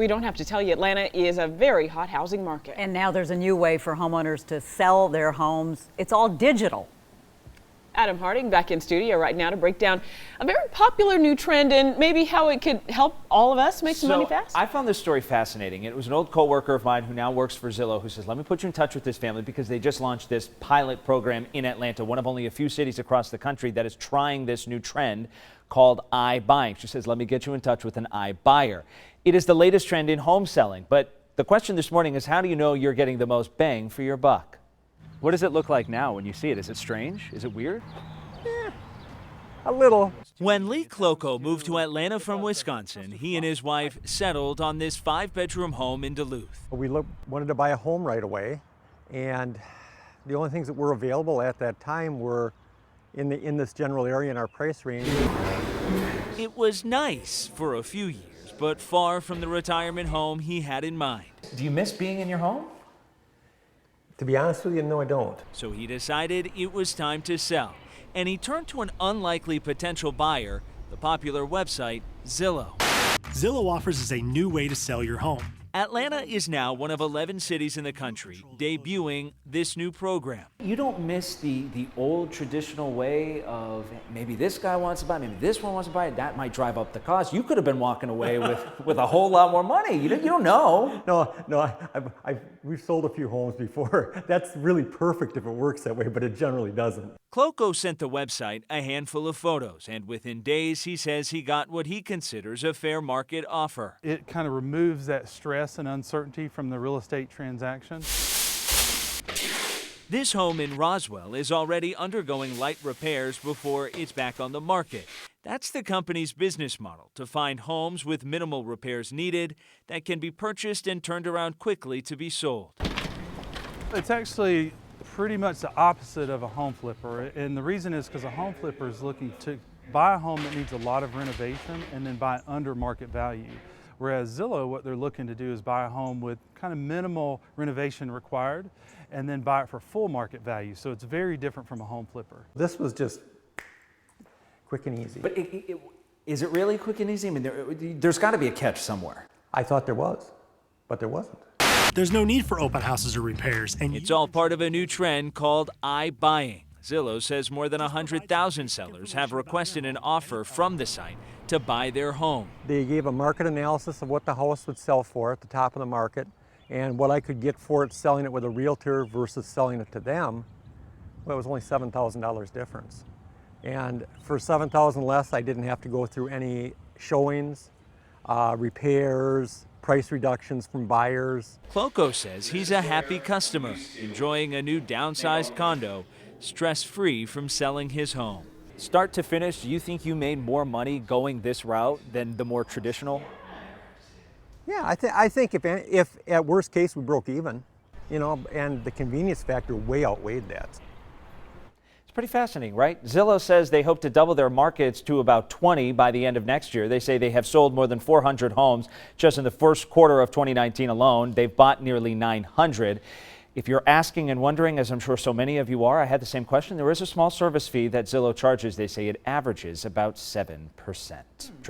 We don't have to tell you, Atlanta is a very hot housing market. And now there's a new way for homeowners to sell their homes. It's all digital. Adam Harding back in studio right now to break down a very popular new trend and maybe how it could help all of us make some money fast. I found this story fascinating. It was an old co-worker of mine who now works for Zillow who says, let me put you in touch with this family because they just launched this pilot program in Atlanta, one of only a few cities across the country that is trying this new trend called iBuying. She says, let me get you in touch with an iBuyer. It is the latest trend in home selling, but the question this morning is, how do you know you're getting the most bang for your buck? What does it look like now when you see it? Is it strange? Is it weird? A little. When Lee Cloco moved to Atlanta from Wisconsin, he and his wife settled on this 5-bedroom home in Duluth. We wanted to buy a home right away, and the only things that were available at that time were in this general area in our price range. It was nice for a few years, but far from the retirement home he had in mind. Do you miss being in your home? To be honest with you, no, I don't. So he decided it was time to sell, and he turned to an unlikely potential buyer, the popular website Zillow. Zillow offers us a new way to sell your home. Atlanta is now one of 11 cities in the country debuting this new program. You don't miss the old traditional way of maybe this guy wants to buy, maybe this one wants to buy it. That might drive up the cost. You could have been walking away with a whole lot more money. You don't know. No, we've sold a few homes before. That's really perfect if it works that way, but it generally doesn't. Cloco sent the website a handful of photos, and within days he says he got what he considers a fair market offer. It kind of removes that stress and uncertainty from the real estate transaction. This home in Roswell is already undergoing light repairs before it's back on the market. That's the company's business model, to find homes with minimal repairs needed that can be purchased and turned around quickly to be sold. It's actually pretty much the opposite of a home flipper, and the reason is because a home flipper is looking to buy a home that needs a lot of renovation and then buy it under market value. Whereas Zillow, what they're looking to do is buy a home with kind of minimal renovation required and then buy it for full market value. So it's very different from a home flipper. This was just quick and easy. But is it really quick and easy? I mean, there's got to be a catch somewhere. I thought there was, but there wasn't. There's no need for open houses or repairs. And it's all part of a new trend called iBuying. Zillow says more than 100,000 sellers have requested an offer from the site to buy their home. They gave a market analysis of what the house would sell for at the top of the market and what I could get for it selling it with a realtor versus selling it to them. Well, it was only $7,000 difference. And for $7,000 less, I didn't have to go through any showings, repairs, price reductions from buyers. Cloco says he's a happy customer, enjoying a new downsized condo, stress-free from selling his home. Start to finish, do you think you made more money going this route than the more traditional? Yeah, I think if at worst case we broke even, and the convenience factor way outweighed that. It's pretty fascinating, right? Zillow says they hope to double their markets to about 20 by the end of next year. They say they have sold more than 400 homes just in the first quarter of 2019 alone. They've bought nearly 900. If you're asking and wondering, as I'm sure so many of you are, I had the same question. There is a small service fee that Zillow charges. They say it averages about 7%.